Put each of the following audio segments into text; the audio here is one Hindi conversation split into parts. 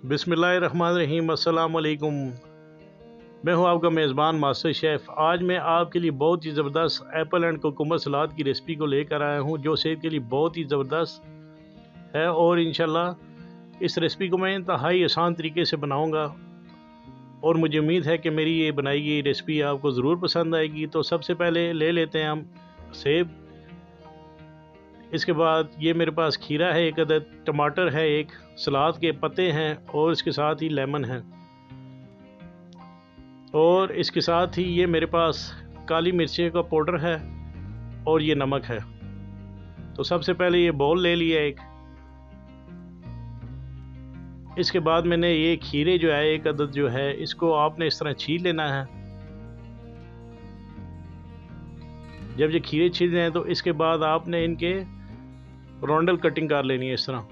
बिस्मिल्लाहिर्रहमानिर्रहीम। अस्सलाम वालेकुम। मैं हूं आपका मेज़बान मास्टर शेफ़। आज मैं आपके लिए बहुत ही ज़बरदस्त एप्पल एंड कुकुम्बर सलाद की रेसिपी को लेकर आया हूं, जो सेहत के लिए बहुत ही ज़बरदस्त है। और इंशाल्लाह इस रेसिपी को मैं इंतहाई आसान तरीके से बनाऊंगा और मुझे उम्मीद है कि मेरी ये बनाई गई रेसिपी आपको ज़रूर पसंद आएगी। तो सबसे पहले ले लेते हैं हम सेब। इसके बाद ये मेरे पास खीरा है, एक अदद टमाटर है, एक सलाद के पत्ते हैं और इसके साथ ही लेमन है। और इसके साथ ही ये मेरे पास काली मिर्ची का पाउडर है और ये नमक है। तो सबसे पहले ये बाउल ले लिया एक। इसके बाद मैंने ये खीरे जो है एक अदद जो है, इसको आपने इस तरह छील लेना है। जब ये खीरे छील जाएं तो इसके बाद आपने इनके राउंडल कटिंग कर लेनी है इस तरह।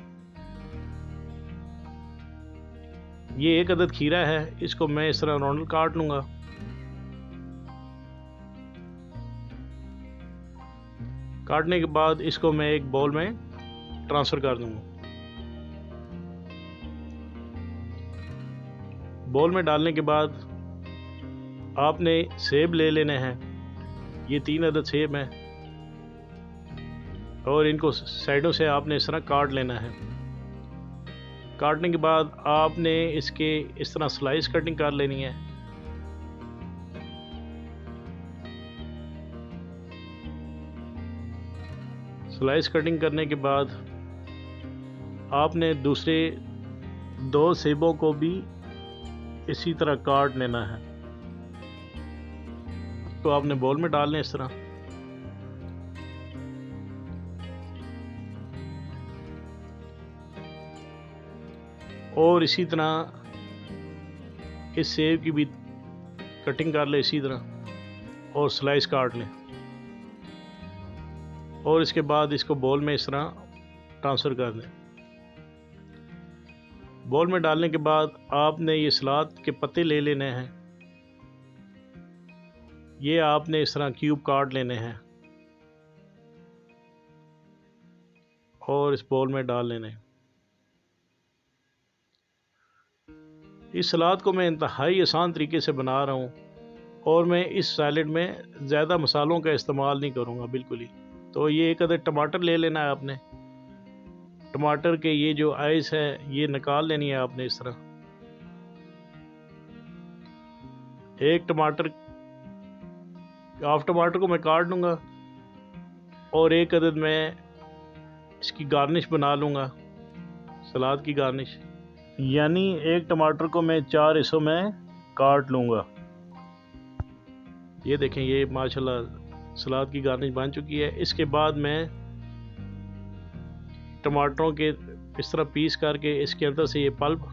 ये एक अदद खीरा है, इसको मैं इस तरह राउंडल काट लूँगा। काटने के बाद इसको मैं एक बाउल में ट्रांसफ़र कर दूँगा। बाउल में डालने के बाद आपने सेब ले लेने हैं। ये 3 अदद सेब हैं और इनको साइडों से आपने इस तरह काट लेना है। काटने के बाद आपने इसके इस तरह स्लाइस कटिंग कर लेनी है। स्लाइस कटिंग करने के बाद आपने दूसरे 2 सेबों को भी इसी तरह काट लेना है। तो आपने बाउल में डालने इस तरह। और इसी तरह इस सेब की भी कटिंग कर ले इसी तरह और स्लाइस काट लें। और इसके बाद इसको बाउल में इस तरह ट्रांसफ़र कर दें। बाउल में डालने के बाद आपने ये सलाद के पत्ते ले लेने हैं। ये आपने इस तरह क्यूब काट लेने हैं और इस बाउल में डाल लेने हैं। इस सलाद को मैं इंतहाई आसान तरीके से बना रहा हूँ और मैं इस सैलेड में ज़्यादा मसालों का इस्तेमाल नहीं करूँगा बिल्कुल ही। तो ये एक अदर टमाटर ले लेना है आपने। टमाटर के ये जो आइस है ये निकाल लेनी है आपने इस तरह। एक टमाटर, हाफ टमाटर को मैं काट लूँगा और एक अदद मैं इसकी गार्निश बना लूँगा, सलाद की गार्निश। यानी एक टमाटर को मैं 4 हिस्सों में काट लूँगा। ये देखें, ये माशाल्लाह सलाद की गार्निश बन चुकी है। इसके बाद मैं टमाटरों के इस तरह पीस करके इसके अंदर से ये पल्प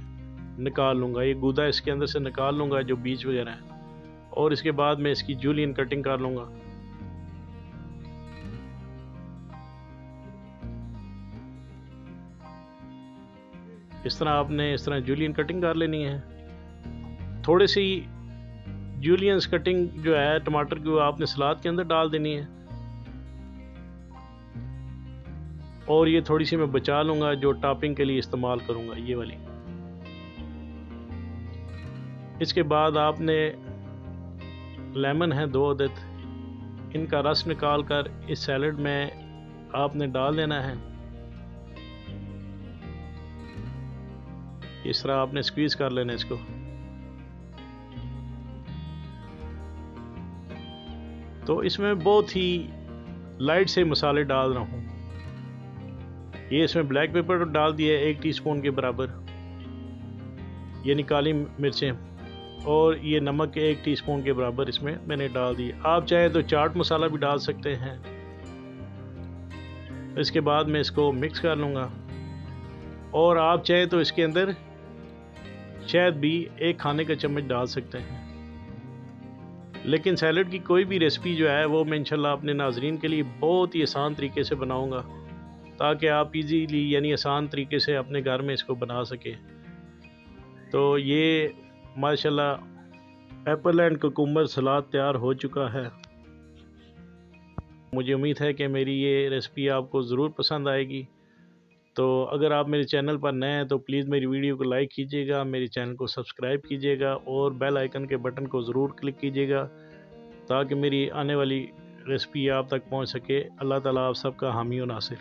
निकाल लूँगा, ये गूदा इसके अंदर से निकाल लूँगा जो बीज वगैरह है। और इसके बाद मैं इसकी जूलियन कटिंग कर लूँगा। इस तरह आपने इस तरह जूलियन कटिंग कर लेनी है। थोड़ी सी जूलियंस कटिंग जो है टमाटर की, वो आपने सलाद के अंदर डाल देनी है। और ये थोड़ी सी मैं बचा लूँगा जो टॉपिंग के लिए इस्तेमाल करूँगा, ये वाली। इसके बाद आपने लेमन है 2 अदद, इनका रस निकाल कर इस सैलेड में आपने डाल देना है। इस तरह आपने स्क्वीज़ कर लेना इसको। तो इसमें बहुत ही लाइट से मसाले डाल रहा हूँ। ये इसमें ब्लैक पेपर डाल दिया 1 टीस्पून के बराबर, यानी काली मिर्चें, और ये नमक 1 टीस्पून के बराबर इसमें मैंने डाल दिया। आप चाहें तो चाट मसाला भी डाल सकते हैं। इसके बाद मैं इसको मिक्स कर लूँगा और आप चाहें तो इसके अंदर शहद भी 1 खाने का चम्मच डाल सकते हैं। लेकिन सैलड की कोई भी रेसिपी जो है वो मैं इंशाल्लाह अपने नाजरीन के लिए बहुत ही आसान तरीके से बनाऊंगा, ताकि आप इजीली यानी आसान तरीके से अपने घर में इसको बना सकें। तो ये माशाल्लाह एप्पल एंड कुकुम्बर सलाद तैयार हो चुका है। मुझे उम्मीद है कि मेरी ये रेसिपी आपको ज़रूर पसंद आएगी। तो अगर आप मेरे चैनल पर नए हैं तो प्लीज़ मेरी वीडियो को लाइक कीजिएगा, मेरे चैनल को सब्सक्राइब कीजिएगा और बेल आइकन के बटन को ज़रूर क्लिक कीजिएगा ताकि मेरी आने वाली रेसिपी आप तक पहुंच सके। अल्लाह ताला आप सबका हामी और नासिर।